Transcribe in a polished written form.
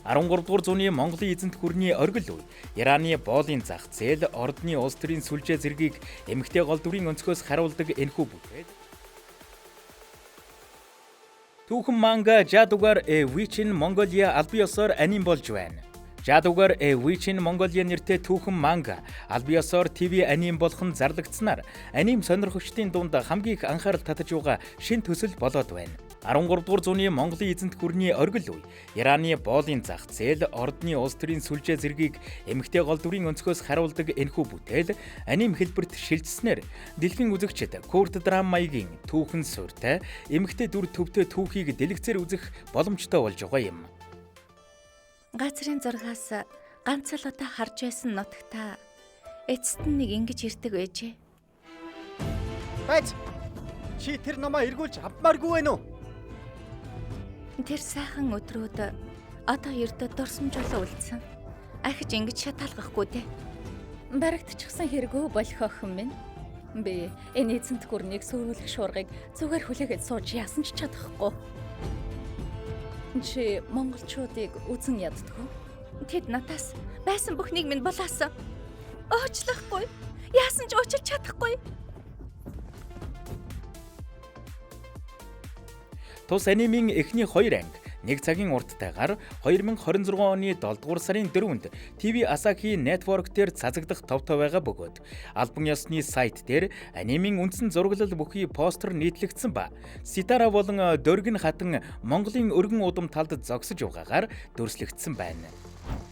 13 дугаар зууны Монголын эзэнт гүрний оргил үе, Ираны боолын зах зээл, ордны улс төрийн сүлжээ зэргийг эмэгтэй гол дүрийн өнцгөөс харуулдаг энэхүү бүтээл. Түүхэн манга Жадугар Witch in Mongolia албан ёсоор аним болж байна. Жадугар Witch in Mongolia нэртэй түүхэн манга албан ёсоор ТV аним болох нь зарлагдсанаар аним сонирхогчдын дунд хамгийн их анхаарал татаж байгаа шин төсөл болоод байна. 13 дугаар зууны Монголын эзэнт гүрний оргил үе, Ираны боолын зах зээл, ордны улс төрийн сүлжээ зэргийг эмэгтэй гол дүрийн өнцгөөс харуулдаг энэхүү бүтээл аним хэлбэрт шилжснээр дэлхийн үзэгчид Курт драм маягийн түүхэн суурьтай эмэгтэй дүр төвтэй түүхийг дэлгэцээр үзэх боломжтой болж байгаа юм. Газрын зургаас ганц л удаа харж байсан нутагта эцэст нь нэг ингэж ирдэг байжээ. Байж! Чи тэр намаа эргүүлж авмааргүй вэ нүү? Тэр сайхан өдрүүд одоо ердөө дурсамжуулан үлдсэн. Ахиж ингэж шатаалгахгүй дээ. Барагдчихсан хэрэгөө болох охин минь. Би энэ эзэнт гүрнийг сүрүүлэх шуургыг зүгээр хүлээгээд сууж яасан ч чадахгүй. Чи монголчуудыг үзэн яддаггүй. Тэд надаас байсан бүхнийг минь булаасан. Уучлахгүй. Яасан ч уучлах чадахгүй. Тус анимын эхний 2 анги 1 цагийн урттайгаар 2026 оны 7 дугаар сарын 4-нд TV Asahi Network дээр цацагдах товтой байгаа бөгөөд албан ёсны сайт дээр анимын үндсэн зураглал бүхий постэр нийтлэгдсэн ба Ситара болон Дөргөн хатан Монголын өргөн удам талд зогсож байгаагаар дүрслэгдсэн байна.